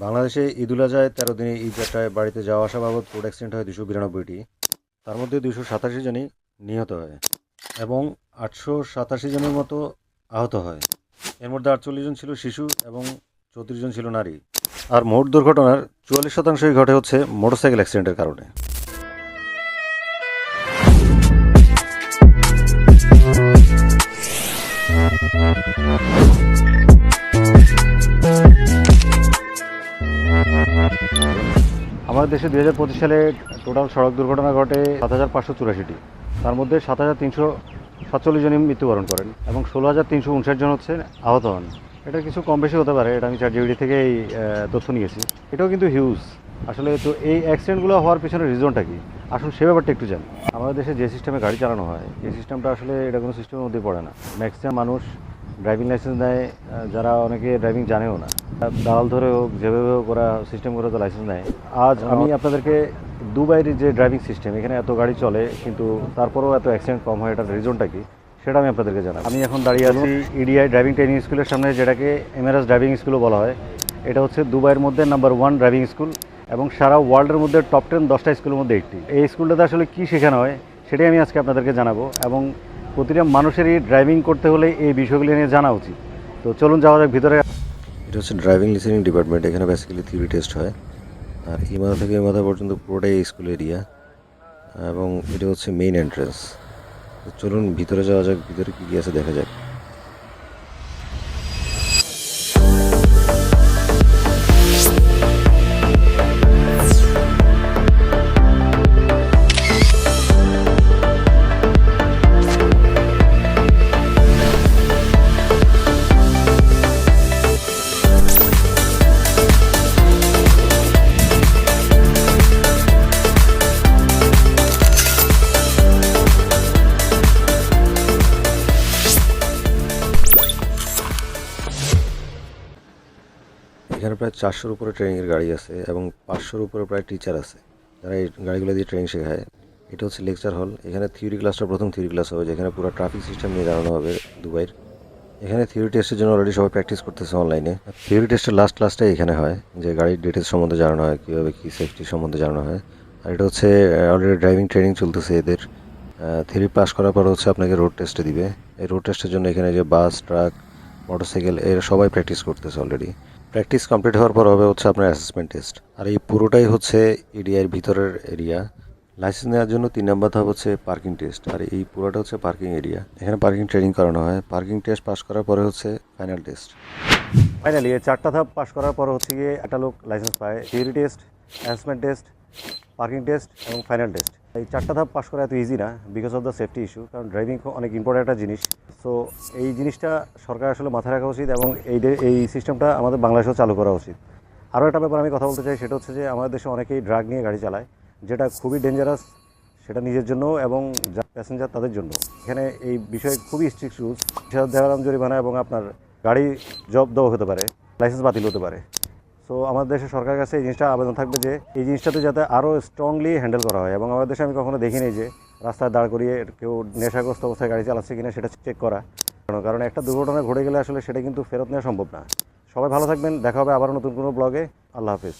বাংলাদেশে ঈদুল আজহায় ১৩ দিনে ঈদ যাত্রায় বাড়িতে যাওয়া আসা বাবদ রোড অ্যাক্সিডেন্ট হয় ২৯২টি। তার মধ্যে ২৮৭ জনই নিহত হয় এবং ৮৮৭ জনের মতো আহত হয়। এর মধ্যে ৪৮ জন ছিল শিশু এবং ৩৪ জন ছিল নারী। আর মোট দুর্ঘটনার ৪৪%ই ঘটে হচ্ছে মোটরসাইকেল অ্যাক্সিডেন্টের কারণে। আমাদের দেশে ২০২৫ সালে টোটাল সড়ক দুর্ঘটনা ঘটে ৭৫৮৪টি। তার মধ্যে ৭৩৪৭ জনই মৃত্যুবরণ করেন এবং ১৬৩৫৯ জন হচ্ছে আহত হন। এটা কিছু কম বেশি হতে পারে, এটা আমি চ্যাটজিপিটি থেকে এই তথ্য নিয়েছি। এটাও কিন্তু হিউজ আসলে। তো এই অ্যাক্সিডেন্টগুলো হওয়ার পিছনে রিজনটা কি, আসলে সে ব্যাপারটা একটু জানি। আমাদের দেশে যে সিস্টেমে গাড়ি চালানো হয় এই সিস্টেমটা আসলে এটা কোনো সিস্টেমের মধ্যে পড়ে না। ম্যাক্সিমাম মানুষ ড্রাইভিং লাইসেন্স নেয়, যারা অনেকে ড্রাইভিং জানেও না, দালাল ধরে হোক যেভাবে হোক ওরা সিস্টেম করে তো লাইসেন্স নেয়। আজ আমি আপনাদেরকে দুবাইয়ের যে ড্রাইভিং সিস্টেম, এখানে এত গাড়ি চলে কিন্তু তারপরেও এত অ্যাক্সিডেন্ট কম হয়, এটার রিজনটা কি সেটা আমি আপনাদেরকে জানাই। আমি এখন দাঁড়িয়ে আছি ইডিআই ড্রাইভিং ট্রেনিং স্কুলের সামনে, যেটাকে এমআরএস ড্রাইভিং স্কুলও বলা হয়। এটা হচ্ছে দুবাইয়ের মধ্যে নাম্বার 1 ড্রাইভিং স্কুল এবং সারা ওয়ার্ল্ডের মধ্যে টপ 10 স্কুলের মধ্যে একটি। এই স্কুলটাতে আসলে কী শেখানো হয় সেটাই আমি আজকে আপনাদেরকে জানাবো এবং প্রতিটা মানুষেরই ড্রাইভিং করতে হলে এই বিষয়গুলি নিয়ে জানা উচিত। তো চলুন যাওয়া যাক ভিতরে। এটা হচ্ছে ড্রাইভিং লিসেনিং ডিপার্টমেন্ট। এখানে বেসিক্যালি থিওরি টেস্ট হয়। আর এই মাথা থেকে এই মাথা পর্যন্ত পুরোটাই এই স্কুল এরিয়া এবং এটা হচ্ছে মেইন এন্ট্রেন্স। তো চলুন ভিতরে যাওয়া যাক, ভিতরে কী কী আছে দেখা যাক। এখানে প্রায় 400-র উপরে ট্রেনিংয়ের গাড়ি আছে এবং 500-র উপরে প্রায় টিচার আছে যারা এই গাড়িগুলো দিয়ে ট্রেনিং শেখায়। এটা হচ্ছে লেকচার হল। এখানে থিওরি ক্লাসটা প্রথম থিওরি ক্লাস হবে, যেখানে পুরো ট্রাফিক সিস্টেম নিয়ে জানানো হবে দুবাইয়ের। এখানে থিওরি টেস্টের জন্য অলরেডি সবাই প্র্যাকটিস করতেছে অনলাইনে। থিওরি টেস্টের লাস্ট ক্লাসটাই এখানে হয়, যে গাড়ির ডিটেলস সম্বন্ধে জানানো হয়, কীভাবে কী সেফটি সম্বন্ধে জানানো হয়। আর এটা হচ্ছে অলরেডি ড্রাইভিং ট্রেনিং চলতেছে এদের। থিওরি পাস করার পর হচ্ছে আপনাকে রোড টেস্টে দিবে। এই রোড টেস্টের জন্য এখানে যে বাস, ট্রাক, মোটরসাইকেল এরা সবাই প্র্যাকটিস করতেছে অলরেডি। প্র্যাকটিস কমপ্লিট হওয়ার পর হবে হচ্ছে আপনার অ্যাসেসমেন্ট টেস্ট। আর এই পুরোটাই হচ্ছে ইডিআইয়ের ভিতরের এরিয়া। লাইসেন্স নেওয়ার জন্য 3 নম্বর ধাপ হচ্ছে পার্কিং টেস্ট। আর এই পুরোটা হচ্ছে পার্কিং এরিয়া, এখানে পার্কিং ট্রেনিং করানো হয়। পার্কিং টেস্ট পাস করার পরে হচ্ছে ফাইনাল টেস্ট। ফাইনালি এই 4টা ধাপ পাস করার পর হচ্ছে গিয়ে একটা লোক লাইসেন্স পায়। Theory test, assessment test, parking test এবং ফাইনাল টেস্ট। এই 4টা ধাপ পাস করা এত ইজি না, because of the safety issue. কারণ ড্রাইভিং অনেক ইম্পর্টেন্ট একটা জিনিস। সো এই জিনিসটা সরকার আসলে মাথায় রাখা উচিত এবং এই সিস্টেমটা আমাদের বাংলাদেশেও চালু করা উচিত। আরও একটা ব্যাপার আমি কথা বলতে চাই, সেটা হচ্ছে যে আমাদের দেশে অনেকেই ড্রাগ নিয়ে গাড়ি চালায়, যেটা খুবই ডেঞ্জারাস, সেটা নিজের জন্য এবং প্যাসেঞ্জার তাদের জন্য। এখানে এই বিষয়ে খুবই স্ট্রিক্ট রুলস। ২০,০০০ দেওয়ার জরিমানা এবং আপনার গাড়ি জব্দ হতে পারে, লাইসেন্স বাতিল হতে পারে। সো আমাদের দেশের সরকারের কাছে এই জিনিসটা আবেদন থাকবে যে এই জিনিসটাতে যাতে আরও স্ট্রংলি হ্যান্ডেল করা হয়। এবং আমাদের দেশে আমি কখনো দেখিনি যে রাস্তায় দাঁড় করিয়ে কেউ নেশাগ্রস্ত অবস্থায় গাড়ি চালাচ্ছে কিনা সেটা চেক করা। কারণ একটা দুর্ঘটনা ঘটে গেলে আসলে সেটা কিন্তু ফেরত নেওয়া সম্ভব না। সবাই ভালো থাকবেন, দেখা হবে আবার নতুন কোনো ব্লগে। আল্লাহ হাফিজ।